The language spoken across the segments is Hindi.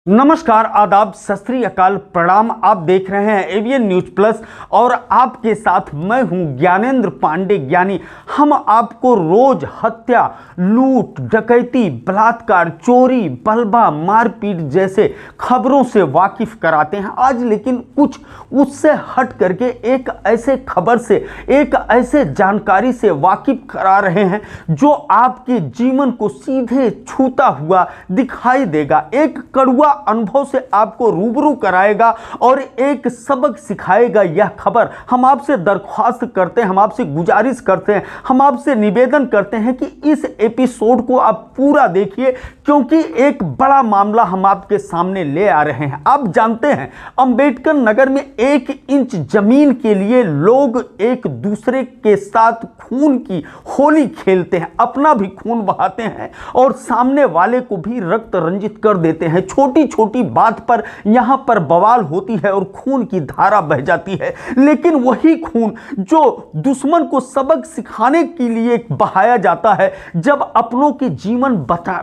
नमस्कार, आदाब, सत श्री अकाल, प्रणाम। आप देख रहे हैं एवीएन न्यूज प्लस और आपके साथ मैं हूं ज्ञानेंद्र पांडे ज्ञानी। हम आपको रोज हत्या, लूट, डकैती, बलात्कार, चोरी, बलवा, मारपीट जैसे खबरों से वाकिफ कराते हैं। आज लेकिन कुछ उससे हट करके एक ऐसे खबर से, एक ऐसे जानकारी से वाकिफ करा रहे हैं जो आपके जीवन को सीधे छूता हुआ दिखाई देगा। एक कड़वा अनुभव से आपको रूबरू कराएगा और एक सबक सिखाएगा। यह खबर हम आपसे दरख्वास्त करते हैं, हम आपसे गुजारिश करते हैं, हम आपसे निवेदन करते हैं कि इस एपिसोड को आप पूरा देखिए, क्योंकि एक बड़ा मामला हम आपके सामने ले आ रहे हैं। आप जानते हैं, अंबेडकर नगर में 1 इंच जमीन के लिए लोग एक दूसरे के साथ खून की होली खेलते हैं, अपना भी खून बहाते हैं और सामने वाले को भी रक्त रंजित कर देते हैं। छोटी छोटी बात पर यहां पर बवाल होती है और खून की धारा बह जाती है, लेकिन वही खून जो दुश्मन को सबक सिखाने के लिए बहाया जाता है, जब अपनों के जीवन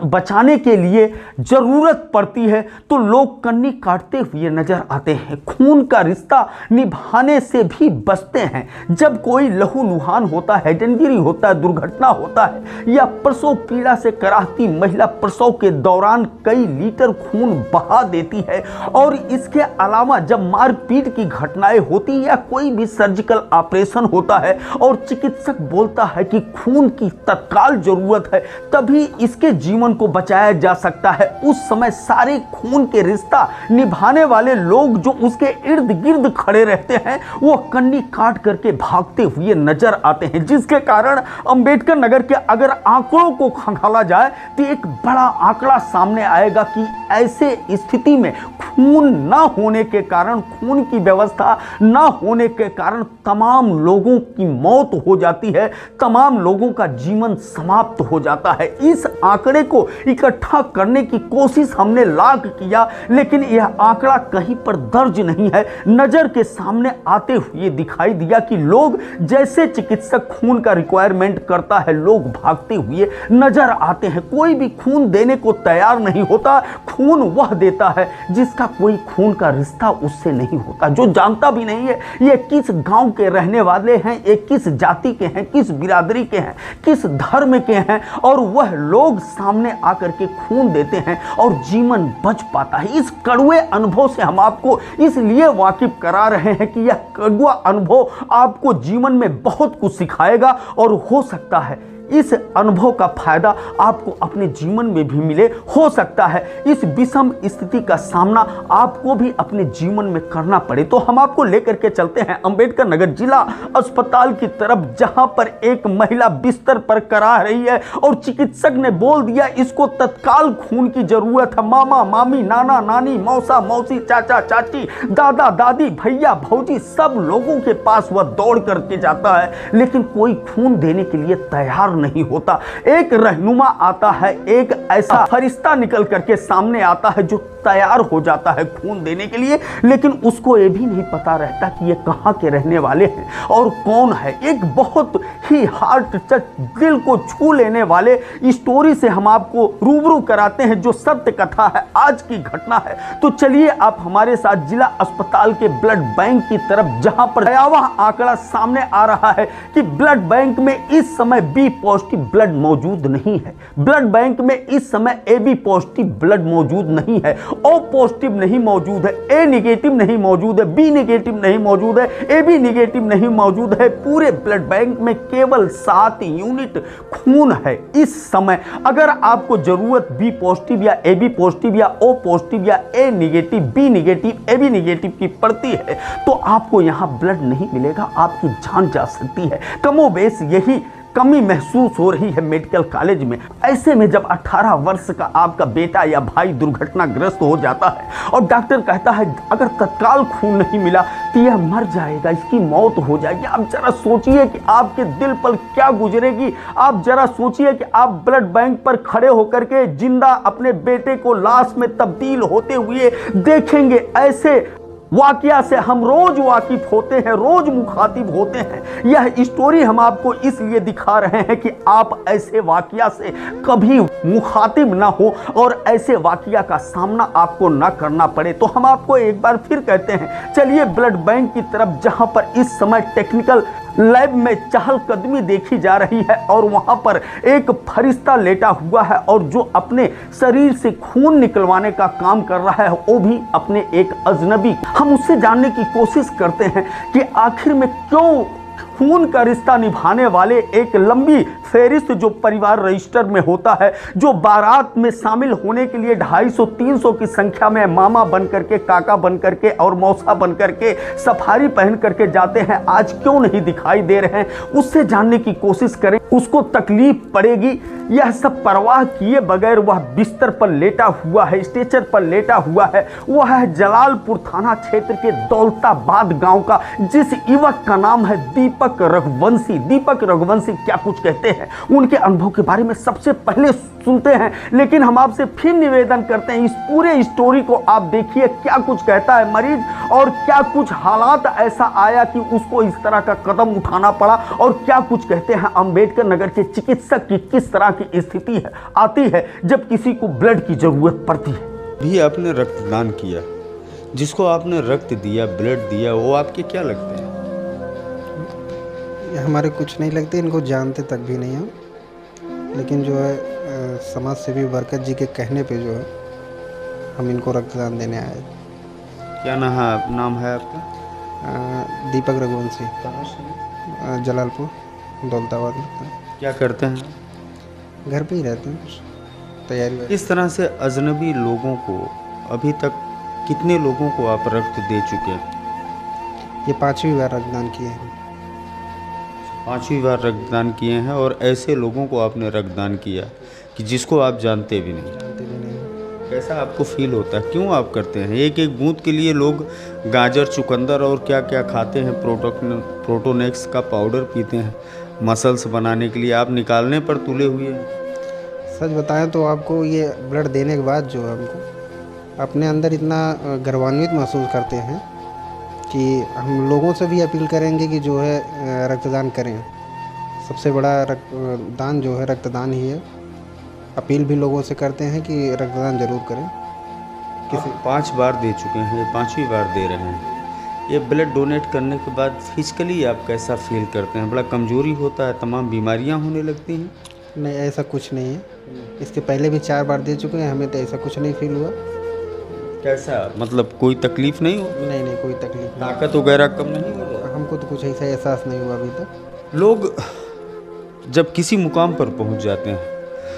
बचाने के लिए जरूरत पड़ती है तो लोग कन्नी काटते हुए नजर आते हैं। खून का रिश्ता निभाने से भी बचते हैं। जब कोई लहूलुहान होता है, डेंजरी होता है, दुर्घटना होता है या प्रसव पीड़ा से कराहती महिला प्रसव के दौरान कई लीटर खून बहा देती है, और इसके अलावा जब मारपीट की घटनाएं होती है या कोई भी सर्जिकल ऑपरेशन होता है और चिकित्सक बोलता है कि खून की तत्काल जरूरत है, तभी इसके जीवन को बचाया जा सकता है, उस समय सारे खून के रिश्ता निभाने वाले लोग जो उसके इर्द गिर्द खड़े रहते हैं वो कन्नी काट करके भागते हुए नजर आते हैं। जिसके कारण अंबेडकर नगर के अगर आंकड़ों को खंगाला जाए तो एक बड़ा आंकड़ा सामने आएगा कि ऐसे स्थिति में खून ना होने के कारण, खून की व्यवस्था ना होने के कारण तमाम लोगों की मौत हो जाती है, तमाम लोगों का जीवन समाप्त हो जाता है। इस आंकड़े को इकट्ठा करने की कोशिश हमने लाख किया, लेकिन यह आंकड़ा कहीं पर दर्ज नहीं है। नजर के सामने आते हुए दिखाई दिया कि लोग, जैसे चिकित्सक खून का रिक्वायरमेंट करता है, लोग भागते हुए नजर आते हैं। कोई भी खून देने को तैयार नहीं होता। खून वह देता है जिसका कोई खून का रिश्ता उससे नहीं होता, जो जानता भी नहीं है ये किस गांव के रहने वाले हैं, ये किस जाति के हैं, किस बिरादरी के हैं, किस धर्म के हैं, और वह लोग सामने आकर के खून देते हैं और जीवन बच पाता है। इस कड़वे अनुभव से हम आपको इसलिए वाकिफ करा रहे हैं कि यह कड़वा अनुभव आपको जीवन में बहुत कुछ सिखाएगा और हो सकता है इस अनुभव का फायदा आपको अपने जीवन में भी मिले। हो सकता है इस विषम स्थिति का सामना आपको भी अपने जीवन में करना पड़े। तो हम आपको लेकर के चलते हैं अंबेडकर नगर जिला अस्पताल की तरफ, जहां पर एक महिला बिस्तर पर करा रही है और चिकित्सक ने बोल दिया इसको तत्काल खून की जरूरत है। मामा मामी, नाना नानी, मौसा मौसी, चाचा चाची, दादा दादी, भैया भौजी, सब लोगों के पास वह दौड़ करके जाता है, लेकिन कोई खून देने के लिए तैयार नहीं होता। एक रहनुमा आता है, एक ऐसा फरिश्ता निकल करके सामने आता है जो तैयार हो जाता है खून देने के लिए, लेकिन उसको ये भी नहीं पता रहता कि ये कहां के रहने वाले हैं और कौन है। एक बहुत ही हार्ट टच, दिल को छू लेने वाले स्टोरी से हम आपको रूबरू कराते हैं, जो सत्य कथा है, आज की घटना है। तो चलिए आप हमारे साथ जिला अस्पताल के ब्लड बैंक की तरफ, जहां पर भयावह आंकड़ा सामने आ रहा है कि ब्लड बैंक में इस समय बी पॉजिटिव ब्लड मौजूद नहीं है, ब्लड बैंक में इस समय AB पॉजिटिव ब्लड मौजूद नहीं है, O पॉजिटिव नहीं मौजूद है, A निगेटिव नहीं मौजूद है, B निगेटिव नहीं मौजूद है, AB निगेटिव नहीं मौजूद है। पूरे ब्लड बैंक में केवल 7 यूनिट खून है इस समय। अगर आपको जरूरत B पॉजिटिव या AB पॉजिटिव या O पॉजिटिव या A negative, B negative, AB negative की पड़ती है तो आपको यहां ब्लड नहीं मिलेगा, आपकी जान जा सकती है। कमोबेश यही कमी महसूस हो रही है मेडिकल कॉलेज में। ऐसे में जब 18 वर्ष का आपका बेटा या भाई दुर्घटनाग्रस्त हो जाता है और डॉक्टर कहता है अगर तत्काल खून नहीं मिला तो यह मर जाएगा, इसकी मौत हो जाएगी, आप जरा सोचिए कि आपके दिल पर क्या गुजरेगी। आप जरा सोचिए कि आप ब्लड बैंक पर खड़े होकर के जिंदा अपने बेटे को लाश में तब्दील होते हुए देखेंगे। ऐसे वाकया से हम रोज वाकिफ होते हैं, रोज मुखातिब होते हैं। यह स्टोरी हम आपको इसलिए दिखा रहे हैं कि आप ऐसे वाकया से कभी मुखातिब ना हो और ऐसे वाकया का सामना आपको ना करना पड़े। तो हम आपको एक बार फिर कहते हैं, चलिए ब्लड बैंक की तरफ, जहां पर इस समय टेक्निकल लैब में चहलकदमी देखी जा रही है और वहां पर एक फरिश्ता लेटा हुआ है और जो अपने शरीर से खून निकलवाने का काम कर रहा है, वो भी अपने एक अजनबी। हम उससे जानने की कोशिश करते हैं कि आखिर में क्यों खून का रिश्ता निभाने वाले एक लंबी फेरिस्त जो परिवार रजिस्टर में होता है, जो बारात में शामिल होने के लिए 250-300 की संख्या में मामा बन करके, काका बन करके और मौसा बन करके सफारी पहन करके जाते हैं, आज क्यों नहीं दिखाई दे रहे हैं। उससे जानने की कोशिश करें। उसको तकलीफ पड़ेगी, यह सब परवाह किए बगैर वह बिस्तर पर लेटा हुआ है, स्ट्रेचर पर लेटा हुआ है। वह है जलालपुर थाना क्षेत्र के दौलताबाद गांव का, जिस युवक का नाम है दीपक रघुवंशी। दीपक रघुवंशी क्या कुछ कहते हैं, उनके अनुभव के बारे में सबसे पहले सुनते हैं। लेकिन हम आपसे फिर निवेदन करते हैं, इस पूरे स्टोरी को आप देखिए, क्या कुछ कहता है मरीज और क्या कुछ हालात ऐसा आया कि उसको इस तरह का कदम उठाना पड़ा, और क्या कुछ कहते हैं अंबेडकर नगर के चिकित्सक की किस तरह की स्थिति है आती है जब किसी को ब्लड की जरूरत पड़ती है। भी आपने रक्तदान किया, जिसको आपने रक्त दिया, ब्लड दिया, वो आपके क्या लगते हैं? हमारे कुछ नहीं लगते, इनको जानते तक भी नहीं हम, लेकिन जो है समाज सेवी बरकत जी के कहने पे जो है हम इनको रक्तदान देने आए। क्या नाम है आपका? दीपक रघुवंशी, जलालपुर दौलताबाद में। क्या करते हैं? घर पे ही रहते हैं, कुछ तैयारी। इस तरह से अजनबी लोगों को अभी तक कितने लोगों को आप रक्त दे चुके हैं? ये 5वीं बार रक्तदान किए हैं। 5वीं बार रक्तदान किए हैं, और ऐसे लोगों को आपने रक्तदान किया कि जिसको आप जानते भी नहीं। कैसा आपको फील होता है? क्यों आप करते हैं? एक एक बूंद के लिए लोग गाजर, चुकंदर और क्या क्या खाते हैं, प्रोटोनेक्स का पाउडर पीते हैं मसल्स बनाने के लिए। आप निकालने पर तुले हुए हैं। सच बताएं तो आपको ये ब्लड देने के बाद जो है हमको अपने अंदर इतना गर्वान्वित महसूस करते हैं कि हम लोगों से भी अपील करेंगे कि जो है रक्तदान करें। सबसे बड़ा दान जो है रक्तदान ही है। अपील भी लोगों से करते हैं कि रक्तदान जरूर करें। किसी 5 बार दे चुके हैं, ये 5वीं बार दे रहे हैं। ये ब्लड डोनेट करने के बाद फिजिकली आप कैसा फील करते हैं? बड़ा कमजोरी होता है, तमाम बीमारियां होने लगती हैं? नहीं, ऐसा कुछ नहीं है। इसके पहले भी 4 बार दे चुके हैं, हमें तो ऐसा कुछ नहीं फील हुआ। कैसा मतलब कोई तकलीफ नहीं हो? नहीं, कोई तकलीफ नहीं। ताकत वगैरह कम नहीं हो? हमको तो कुछ ऐसा एहसास नहीं हुआ अभी तक। लोग जब किसी मुकाम पर पहुंच जाते हैं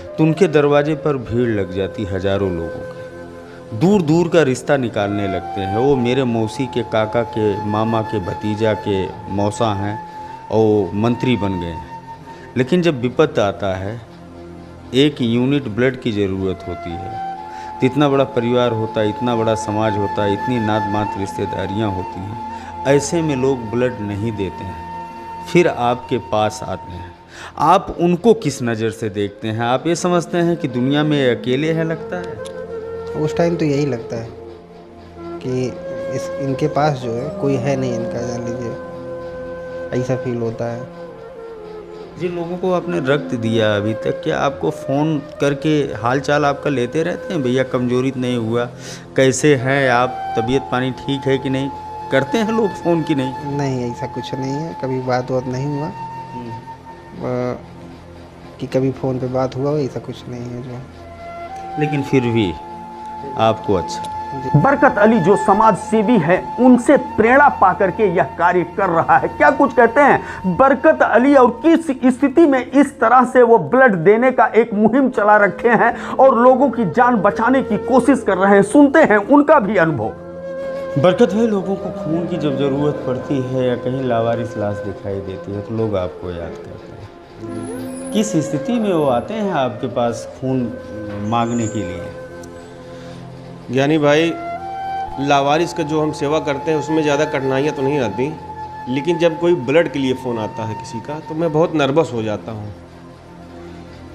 तो उनके दरवाजे पर भीड़ लग जाती, हजारों लोगों की, दूर दूर का रिश्ता निकालने लगते हैं। वो मेरे मौसी के काका के मामा के भतीजा के मौसा हैं और मंत्री बन गए हैं। लेकिन जब विपत्ति आता है, एक यूनिट ब्लड की ज़रूरत होती है, तो इतना बड़ा परिवार होता है, इतना बड़ा समाज होता है, इतनी नात मात रिश्तेदारियाँ होती हैं, ऐसे में लोग ब्लड नहीं देते हैं, फिर आपके पास आते हैं। आप उनको किस नज़र से देखते हैं? आप ये समझते हैं कि दुनिया में अकेले हैं लगता है? उस टाइम तो यही लगता है कि इनके पास जो है कोई है नहीं इनका, जान लीजिए, ऐसा फील होता है। जिन लोगों को आपने रक्त दिया अभी तक, क्या आपको फ़ोन करके हाल चाल आपका लेते रहते हैं? भैया कमज़ोरी तो नहीं हुआ, कैसे हैं आप, तबीयत पानी ठीक है कि नहीं? करते हैं लोग फ़ोन की? नहीं, ऐसा कुछ नहीं है, कभी बात नहीं हुआ कि कभी फ़ोन पे बात हुआ, ऐसा कुछ नहीं है जो। लेकिन फिर भी आपको अच्छा। बरकत अली जो समाज सेवी है, उनसे प्रेरणा पाकर के यह कार्य कर रहा है। क्या कुछ कहते हैं बरकत अली और किस स्थिति में इस तरह से वो ब्लड देने का एक मुहिम चला रखे हैं और लोगों की जान बचाने की कोशिश कर रहे हैं। सुनते हैं उनका भी अनुभव। बरकत भाई, लोगों को खून की जब ज़रूरत पड़ती है या कहीं लावारिस लाश दिखाई देती है तो लोग आपको याद करते हैं। किस स्थिति में वो आते हैं आपके पास खून मांगने के लिए? ज्ञानी भाई, लावारिस का जो हम सेवा करते हैं उसमें ज़्यादा कठिनाइयाँ तो नहीं आती, लेकिन जब कोई ब्लड के लिए फ़ोन आता है किसी का तो मैं बहुत नर्वस हो जाता हूँ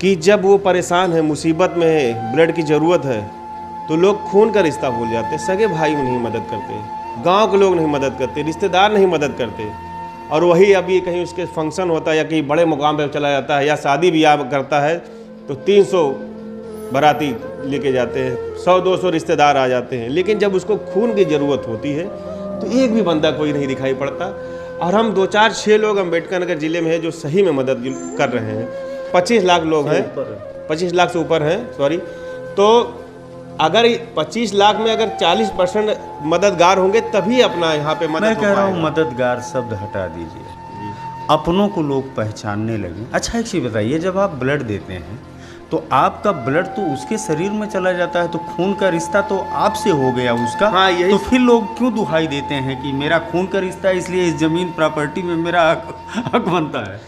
कि जब वो परेशान है, मुसीबत में है, ब्लड की ज़रूरत है, तो लोग खून का रिश्ता भूल जाते हैं, सगे भाई में नहीं मदद करते, गांव के लोग नहीं मदद करते, रिश्तेदार नहीं मदद करते। और वही अभी कहीं उसके फंक्शन होता है या कहीं बड़े मुकाम पे चला जाता है या शादी ब्याह करता है तो 300 बाराती लेके जाते हैं, 100-200 रिश्तेदार आ जाते हैं, लेकिन जब उसको खून की ज़रूरत होती है तो एक भी बंदा कोई नहीं दिखाई पड़ता। और हम 2-4-6 लोग अम्बेडकर नगर ज़िले में हैं जो सही में मदद कर रहे हैं। 25 लाख लोग हैं, 25 लाख से ऊपर हैं, सॉरी। तो अगर 25 लाख में अगर 40% मददगार होंगे तभी अपना यहाँ पे मदद। मैं कह रहा हूँ मददगार शब्द हटा दीजिए, अपनों को लोग पहचानने लगे। अच्छा एक चीज़ बताइए, जब आप ब्लड देते हैं तो आपका ब्लड तो उसके शरीर में चला जाता है, तो खून का रिश्ता तो आपसे हो गया उसका। हाँ, यही तो फिर लोग क्यों दुहाई देते हैं कि मेरा खून का रिश्ता है इसलिए इस जमीन प्रॉपर्टी में मेरा हक बनता है?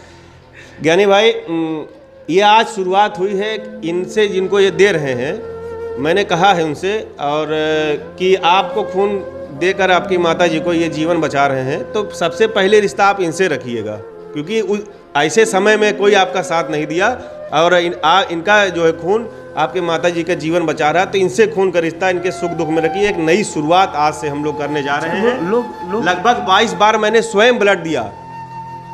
ज्ञानी भाई, ये आज शुरुआत हुई है इनसे जिनको ये दे रहे हैं। मैंने कहा है उनसे और कि आपको खून देकर आपकी माता जी को ये जीवन बचा रहे हैं, तो सबसे पहले रिश्ता आप इनसे रखिएगा, क्योंकि ऐसे समय में कोई आपका साथ नहीं दिया और इनका जो है खून आपके माता जी का जीवन बचा रहा है, तो इनसे खून का रिश्ता इनके सुख दुख में रखिए। एक नई शुरुआत आज से हम लोग करने जा रहे हैं। लगभग 22 बार मैंने स्वयं ब्लड दिया,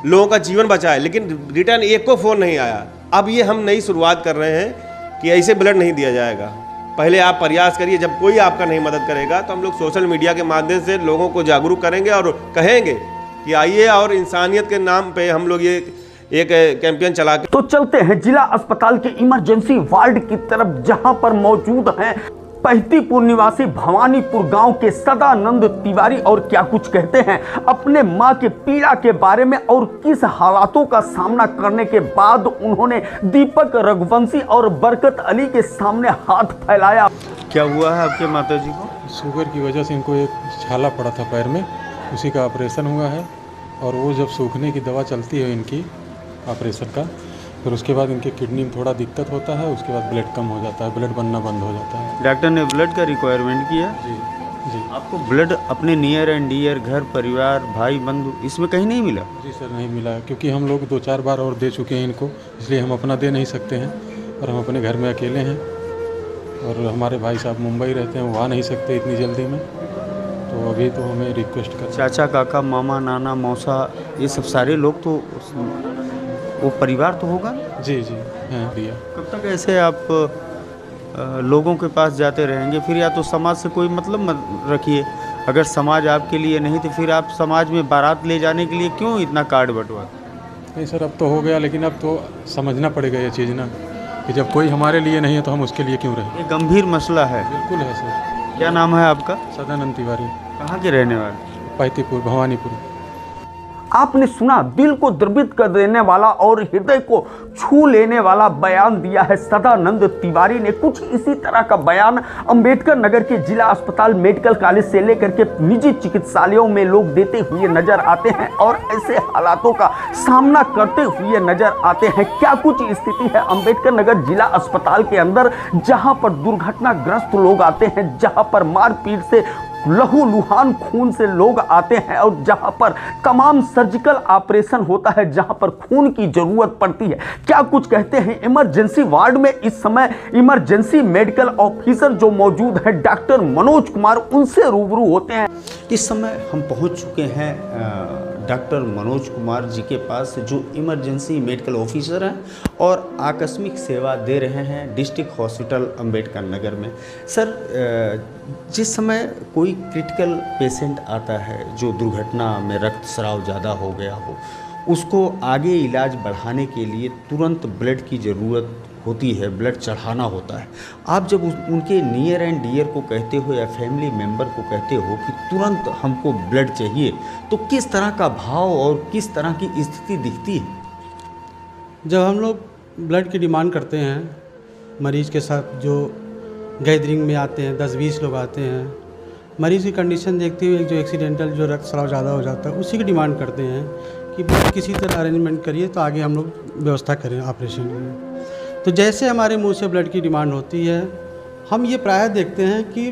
लोगों का जीवन बचाया, लेकिन रिटर्न एक को फ़ोन नहीं आया। अब ये हम नई शुरुआत कर रहे हैं कि ऐसे ब्लड नहीं दिया जाएगा। पहले आप प्रयास करिए, जब कोई आपका नहीं मदद करेगा तो हम लोग सोशल मीडिया के माध्यम से लोगों को जागरूक करेंगे और कहेंगे कि आइए, और इंसानियत के नाम पे हम लोग ये एक कैंपेन चला के। तो चलते हैं जिला अस्पताल के इमरजेंसी वार्ड की तरफ, जहां पर मौजूद हैं पैतीपुर निवासी भवानीपुर गांव के सदानंद तिवारी, और क्या कुछ कहते हैं अपने मां के पीड़ा के बारे में और किस हालातों का सामना करने के बाद उन्होंने दीपक रघुवंशी और बरकत अली के सामने हाथ फैलाया। क्या हुआ है आपके माता जी को? शुगर की वजह से इनको एक छाला पड़ा था पैर में, उसी का ऑपरेशन हुआ है। और वो जब सूखने की दवा चलती है इनकी ऑपरेशन का, फिर उसके बाद इनके किडनी में थोड़ा दिक्कत होता है, उसके बाद ब्लड कम हो जाता है, ब्लड बनना बंद हो जाता है। डॉक्टर ने ब्लड का रिक्वायरमेंट किया? जी जी। आपको ब्लड अपने नियर एंड डियर, घर परिवार, भाई बंधु, इसमें कहीं नहीं मिला? जी सर, नहीं मिला, क्योंकि हम लोग 2-4 बार और दे चुके हैं इनको, इसलिए हम अपना दे नहीं सकते हैं। और हम अपने घर में अकेले हैं और हमारे भाई साहब मुंबई रहते हैं, वो आ नहीं सकते इतनी जल्दी में, तो अभी तो हमें रिक्वेस्ट कर। चाचा, काका, मामा, नाना, मौसा, ये सब सारे लोग तो वो परिवार तो होगा? जी जी हैं भैया। कब तक ऐसे आप लोगों के पास जाते रहेंगे? फिर या तो समाज से कोई मतलब मत रखिए, अगर समाज आपके लिए नहीं तो फिर आप समाज में बारात ले जाने के लिए क्यों इतना कार्ड बंटवाते? नहीं सर, अब तो हो गया, लेकिन अब तो समझना पड़ेगा ये चीज़ ना, कि जब कोई हमारे लिए नहीं है तो हम उसके लिए क्यों रहें। ये गंभीर मसला है। बिल्कुल है सर। क्या नाम है आपका? सदानंद तिवारी, कहाँ के रहने वाले? पैतीपुर, भवानीपुर। आपने सुना, दिल को द्रवित कर देने वाला और हृदय को छू लेने वाला बयान दिया है सदानंद तिवारी ने। कुछ इसी तरह का बयान अंबेडकर नगर के जिला अस्पताल, मेडिकल कॉलेज से लेकर के निजी चिकित्सालयों में लोग देते हुए नजर आते हैं और ऐसे हालातों का सामना करते हुए नजर आते हैं। क्या कुछ स्थिति है अंबेडकर नगर जिला अस्पताल के अंदर, जहां पर दुर्घटनाग्रस्त लोग आते हैं, जहां पर मारपीट से लहूलुहान खून से लोग आते हैं और जहां पर तमाम सर्जिकल ऑपरेशन होता है, जहां पर खून की जरूरत पड़ती है। क्या कुछ कहते हैं इमरजेंसी वार्ड में इस समय इमरजेंसी मेडिकल ऑफिसर जो मौजूद है डॉक्टर मनोज कुमार, उनसे रूबरू होते हैं। इस समय हम पहुंच चुके हैं डॉक्टर मनोज कुमार जी के पास, जो इमरजेंसी मेडिकल ऑफिसर हैं और आकस्मिक सेवा दे रहे हैं डिस्ट्रिक्ट हॉस्पिटल अंबेडकर नगर में। सर, जिस समय कोई क्रिटिकल पेशेंट आता है जो दुर्घटना में रक्तस्राव ज़्यादा हो गया हो, उसको आगे इलाज बढ़ाने के लिए तुरंत ब्लड की ज़रूरत होती है, ब्लड चढ़ाना होता है। आप जब उनके नियर एंड डियर को कहते हो या फैमिली मेम्बर को कहते हो कि तुरंत हमको ब्लड चाहिए, तो किस तरह का भाव और किस तरह की स्थिति दिखती है? जब हम लोग ब्लड की डिमांड करते हैं, मरीज के साथ जो गैदरिंग में आते हैं, 10-20 लोग आते हैं, मरीज़ की कंडीशन देखते हुए जो एक्सीडेंटल जो रक्तस्राव ज़्यादा हो जाता है, उसी की डिमांड करते हैं कि किसी तरह अरेंजमेंट करिए तो आगे हम लोग व्यवस्था करें ऑपरेशन की। तो जैसे हमारे मुंह से ब्लड की डिमांड होती है, हम ये प्रायः देखते हैं कि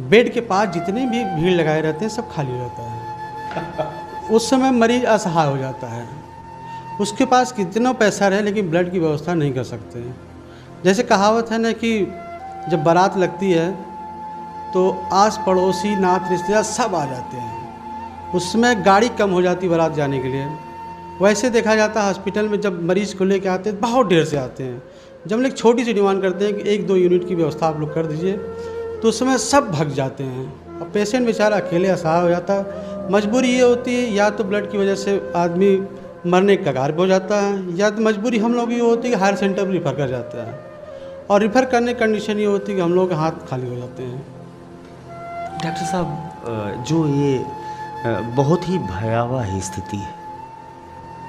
बेड के पास जितने भी भीड़ लगाए रहते हैं सब खाली रहता है। उस समय मरीज असहाय हो जाता है, उसके पास कितना पैसा रहे लेकिन ब्लड की व्यवस्था नहीं कर सकते। जैसे कहावत है ना कि जब बारात लगती है तो आस पड़ोसी नात रिश्तेदार सब आ जाते हैं। उसमें गाड़ी कम हो जाती बारात जाने के लिए। वैसे देखा जाता है हॉस्पिटल में जब मरीज़ को लेके आते हैं बहुत ढेर से आते हैं। जब हम लोग छोटी सी डिमांड करते हैं कि 1-2 यूनिट की व्यवस्था आप लोग कर दीजिए, तो उस समय सब भग जाते हैं। अब पेशेंट बेचारा अकेले असहाय हो जाता है। मजबूरी ये होती है या तो ब्लड की वजह से आदमी मरने के कगार पे हो जाता है, या तो मजबूरी हम लोग ये होती है कि हायर सेंटर में रिफ़र कर जाता है, और रिफ़र करने की कंडीशन ये होती है कि हम लोग के हाथ खाली हो जाते हैं। डॉक्टर साहब, जो ये बहुत ही भयावह स्थिति है,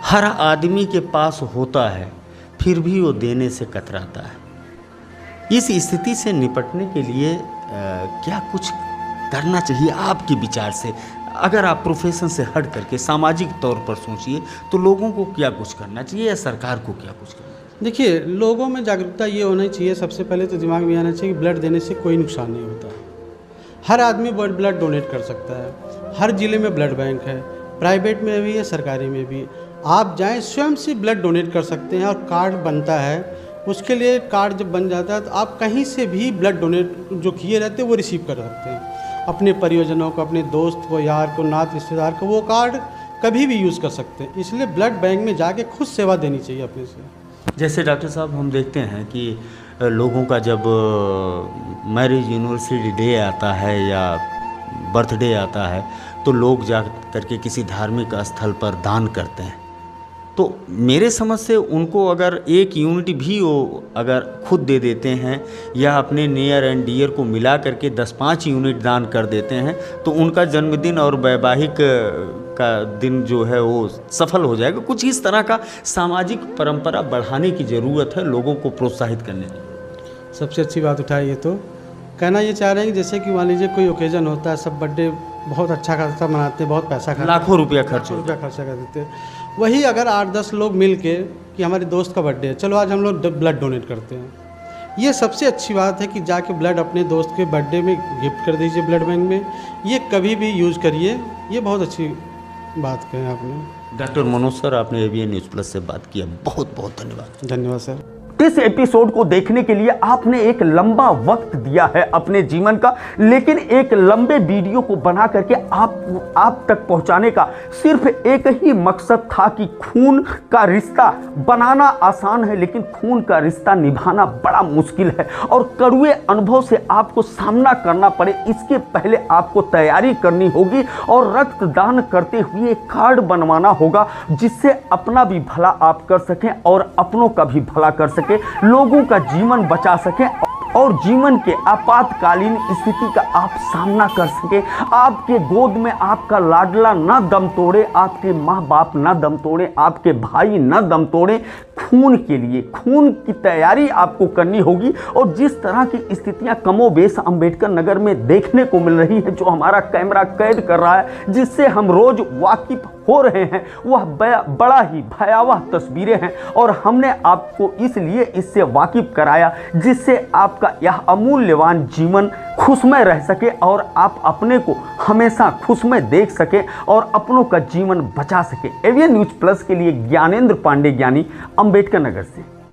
हर आदमी के पास होता है फिर भी वो देने से कतराता है। इस स्थिति से निपटने के लिए क्या कुछ करना चाहिए आपके विचार से? अगर आप प्रोफेशन से हट करके सामाजिक तौर पर सोचिए तो लोगों को क्या कुछ करना चाहिए या सरकार को क्या कुछ करना चाहिए? देखिए, लोगों में जागरूकता ये होनी चाहिए, सबसे पहले तो दिमाग में आना चाहिए कि ब्लड देने से कोई नुकसान नहीं होता। हर आदमी ब्लड डोनेट कर सकता है। हर ज़िले में ब्लड बैंक है, प्राइवेट में भी है, सरकारी में भी। आप जाएं, स्वयं से ब्लड डोनेट कर सकते हैं, और कार्ड बनता है। उसके लिए कार्ड जब बन जाता है तो आप कहीं से भी ब्लड डोनेट जो किए रहते हैं वो रिसीव कर सकते हैं। अपने परियोजनों को, अपने दोस्त को, यार को, नात रिश्तेदार को वो कार्ड कभी भी यूज़ कर सकते हैं। इसलिए ब्लड बैंक में जाके खुद सेवा देनी चाहिए अपने से। जैसे डॉक्टर साहब, हम देखते हैं कि लोगों का जब मैरिज एनिवर्सरी डे आता है या बर्थडे आता है तो लोग जा करके किसी धार्मिक स्थल पर दान करते हैं। तो मेरे समझ से उनको अगर 1 यूनिट भी वो अगर खुद दे देते हैं या अपने नियर एंड डियर को मिला करके 10-5 यूनिट दान कर देते हैं तो उनका जन्मदिन और वैवाहिक का दिन जो है वो सफल हो जाएगा। कुछ इस तरह का सामाजिक परंपरा बढ़ाने की ज़रूरत है, लोगों को प्रोत्साहित करने की। सबसे अच्छी बात उठाई ये तो कहना ये चाह रहे हैं कि जैसे कि मान लीजिए कोई ओकेजन होता है, सब बर्थडे बहुत अच्छा खासा मनाते हैं, बहुत पैसा खर्च, लाखों रुपया खर्चा कर देते हैं। वही अगर 8-10 लोग मिल के कि हमारे दोस्त का बर्थडे है, चलो आज हम लोग ब्लड डोनेट करते हैं, ये सबसे अच्छी बात है कि जाके ब्लड अपने दोस्त के बर्थडे में गिफ्ट कर दीजिए ब्लड बैंक में। ये कभी भी यूज़ करिए, ये बहुत अच्छी बात कही आपने। डॉक्टर मनोज सर, आपने ABN न्यूज़ प्लस से बात किया, बहुत बहुत धन्यवाद। धन्यवाद सर। इस एपिसोड को देखने के लिए आपने एक लंबा वक्त दिया है अपने जीवन का, लेकिन एक लंबे वीडियो को बना करके आप तक पहुंचाने का सिर्फ एक ही मकसद था कि खून का रिश्ता बनाना आसान है लेकिन खून का रिश्ता निभाना बड़ा मुश्किल है, और कड़वे अनुभव से आपको सामना करना पड़े इसके पहले आपको तैयारी करनी होगी और रक्तदान करते हुए एक कार्ड बनवाना होगा जिससे अपना भी भला आप कर सकें और अपनों का भी भला कर सकें, लोगों का जीवन बचा सकें और जीवन के आपातकालीन स्थिति का आप सामना कर सकें। आपके गोद में आपका लाडला न दम तोड़े, आपके माँ बाप न दम तोड़े, आपके भाई न दम तोड़े। खून के लिए खून की तैयारी आपको करनी होगी, और जिस तरह की स्थितियां कमोबेश अंबेडकर नगर में देखने को मिल रही है, जो हमारा कैमरा कैद कर रहा है, जिससे हम रोज वाकिफ हो रहे हैं, वह बड़ा ही भयावह तस्वीरें हैं, और हमने आपको इसलिए इससे वाकिफ कराया जिससे आपका यह अमूल्यवान जीवन खुशमय रह सके और आप अपने को हमेशा खुशमय देख सके और अपनों का जीवन बचा सके। ABN न्यूज़ प्लस के लिए ज्ञानेंद्र पांडे ज्ञानी, अंबेडकर नगर से।